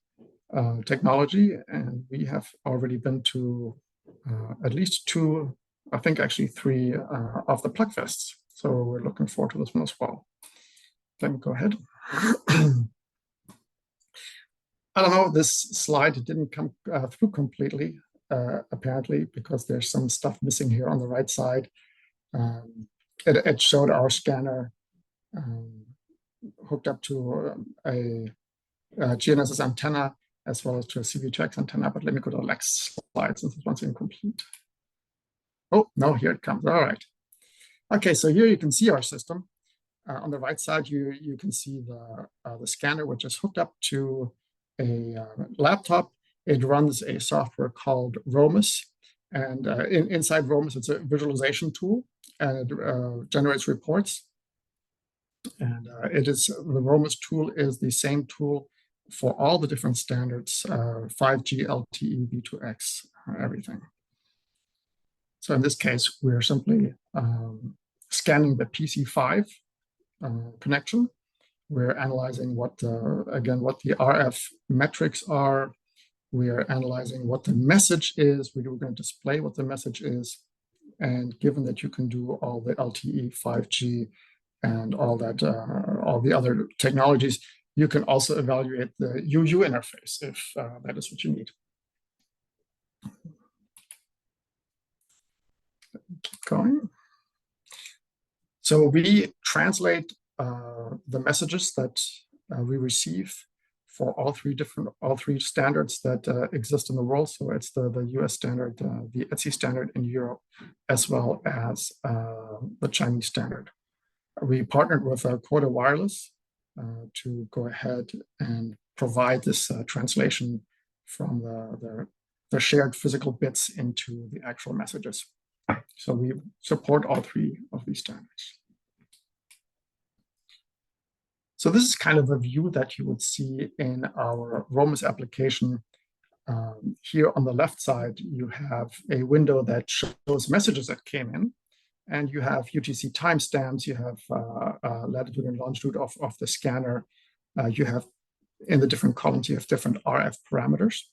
technology. And we have already been to at least 2, I think actually 3 of the Plugfests. So we're looking forward to this one as well. Let me go ahead. I don't know, this slide didn't come through completely, apparently, because there's some stuff missing here on the right side. It showed our scanner hooked up to a GNSS antenna as well as to a CV2X antenna, but let me go to the next slide since this one's incomplete. Oh, no, here it comes. All right. Okay, so here you can see our system. On the right side, you can see the scanner, which is hooked up to a laptop. It runs a software called ROMIS, and inside ROMIS, it's a visualization tool, and it generates reports. And the ROMIS tool is the same tool for all the different standards, 5G, LTE, V2X, everything. So in this case, we're simply scanning the PC5 connection. We're analyzing what what the RF metrics are. We are analyzing what the message is. We're going to display what the message is. And given that you can do all the LTE, 5G, and all that, all the other technologies, you can also evaluate the UU interface if that is what you need. Keep going. So we translate the messages that we receive for all three standards that exist in the world. So it's the US standard, the ETSI standard in Europe, as well as the Chinese standard. We partnered with Coda Wireless to go ahead and provide this translation from the shared physical bits into the actual messages. So we support all three of these standards. So this is kind of a view that you would see in our Romus application. Here on the left side, you have a window that shows messages that came in, and you have UTC timestamps, you have latitude and longitude of the scanner. You have, in the different columns, you have different RF parameters.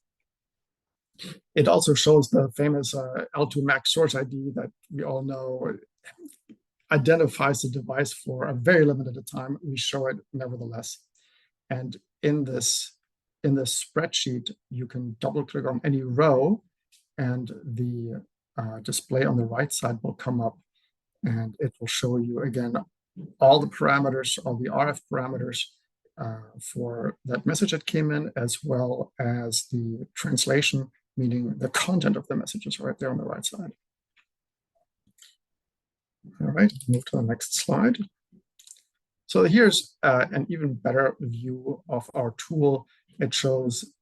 It also shows the famous L2 max source ID that we all know identifies the device for a very limited time. We show it nevertheless. And in this spreadsheet, you can double click on any row and the display on the right side will come up and it will show you again all the parameters, all the RF parameters for that message that came in, as well as the translation, meaning the content of the messages right there on the right side. All right, move to the next slide. So here's an even better view of our tool. It shows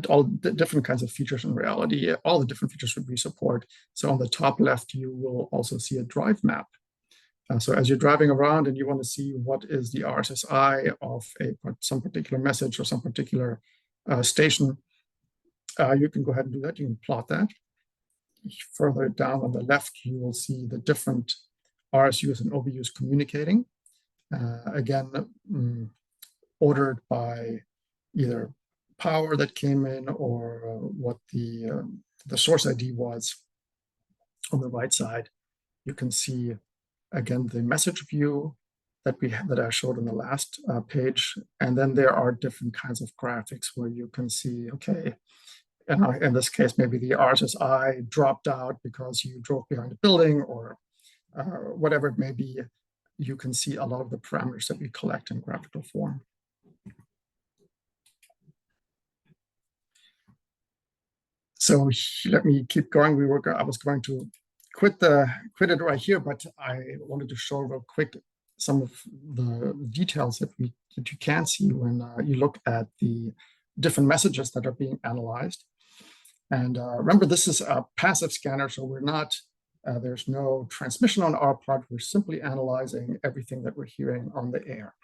all the different kinds of features in reality, all the different features that we support. So on the top left, you will also see a drive map. So as you're driving around and you want to see what is the RSSI of some particular message or some particular station, you can go ahead and do that. You can plot that. Further down on the left, you will see the different RSUs and OBUs communicating. Again, ordered by either power that came in or what the source ID was. On the right side, you can see again the message view that I showed on the last page, and then there are different kinds of graphics where you can see, okay, in this case maybe the RSSI dropped out because you drove behind a building or whatever it may be. You can see a lot of the parameters that we collect in graphical form. So let me keep going. I was going to quit it right here, but I wanted to show real quick some of the details that you can see when you look at the different messages that are being analyzed. And remember, this is a passive scanner, so we're not. There's no transmission on our part. We're simply analyzing everything that we're hearing on the air.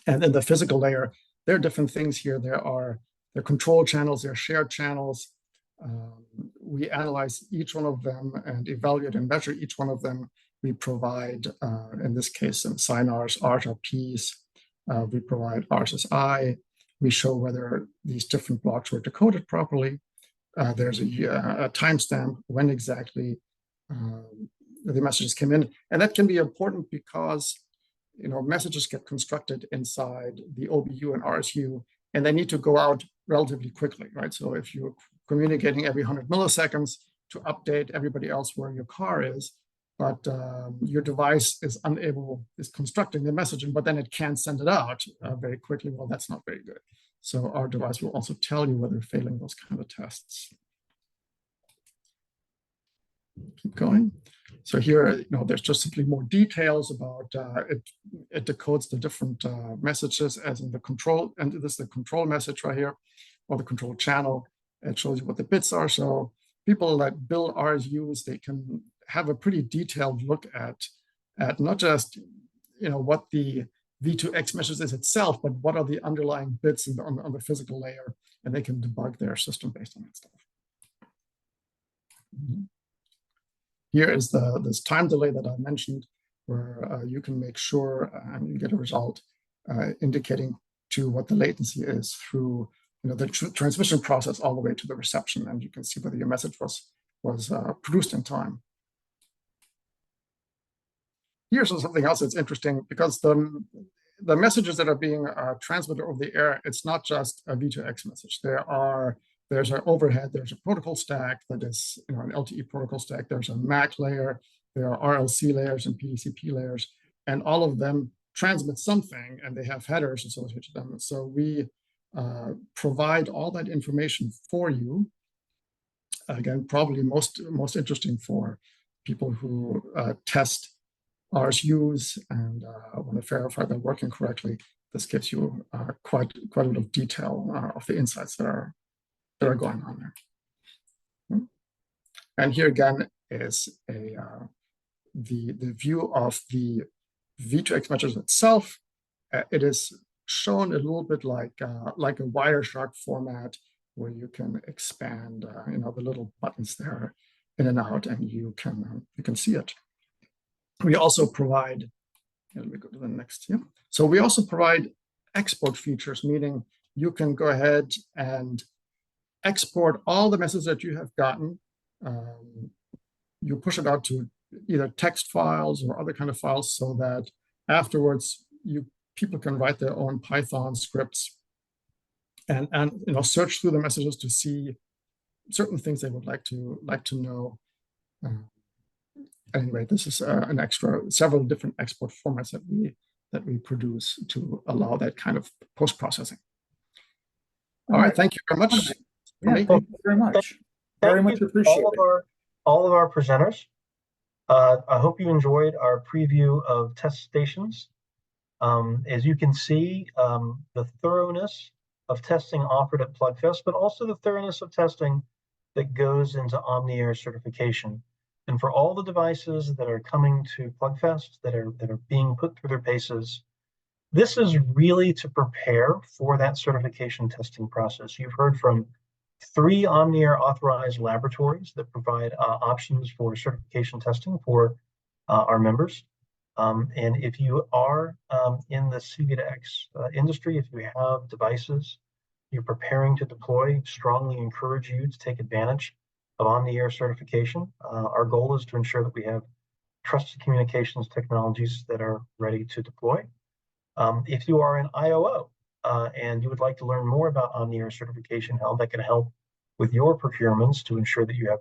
And in the physical layer, there are different things here. There are control channels, there are shared channels. We analyze each one of them and evaluate and measure each one of them. We provide, in this case, some SINARs, RTRPs. We provide RSSI. We show whether these different blocks were decoded properly. There's a timestamp when exactly the messages came in, and that can be important because messages get constructed inside the OBU and RSU, and they need to go out relatively quickly, right? So if you're communicating every 100 milliseconds to update everybody else where your car is, but your device is constructing the messaging, but then it can't send it out very quickly, well, that's not very good. So our device will also tell you whether failing those kind of tests. Keep going. So here, there's just simply more details about it decodes the different messages as in the control, and this is the control message right here, or the control channel. It shows you what the bits are. So people that build RSUs, they can have a pretty detailed look at not just what the V2X message is itself, but what are the underlying bits on the physical layer, and they can debug their system based on that stuff. Here is this time delay that I mentioned, where you can make sure and you get a result indicating to what the latency is through the transmission process all the way to the reception, and you can see whether your message was produced in time. Here's something else that's interesting, because the messages that are being transmitted over the air, it's not just a V2X message. There's an overhead, there's a protocol stack that is an LTE protocol stack, there's a MAC layer, there are RLC layers and PDCP layers, and all of them transmit something, and they have headers associated to them. So we provide all that information for you. Again, probably most interesting for people who test RSUs and want to verify they're working correctly. This gives you quite a bit of detail of the insights that are going on there. And here again is the view of the V2X message itself. It is shown a little bit like a Wireshark format, where you can expand the little buttons there in and out, and you can see it. We also provide, let me go to the next here. So we also provide export features, meaning you can go ahead and export all the messages that you have gotten. You push it out to either text files or other kind of files, so that afterwards people can write their own Python scripts and search through the messages to see certain things they would like to know. Anyway, this is several different export formats that we produce to allow that kind of post-processing. All right, thank you very much. Yeah, thank you very much. Very much appreciated. All of our presenters. I hope you enjoyed our preview of test stations. As you can see, the thoroughness of testing offered at PlugFest, but also the thoroughness of testing that goes into OmniAir certification. And for all the devices that are coming to PlugFest that are being put through their paces, this is really to prepare for that certification testing process. You've heard from 3 OmniAir authorized laboratories that provide options for certification testing for our members. And if you are in the C-V2X industry, if you have devices you're preparing to deploy, strongly encourage you to take advantage of OmniAir certification. Our goal is to ensure that we have trusted communications technologies that are ready to deploy. If you are an IOO and you would like to learn more about OmniAir certification, how that can help with your procurements to ensure that you have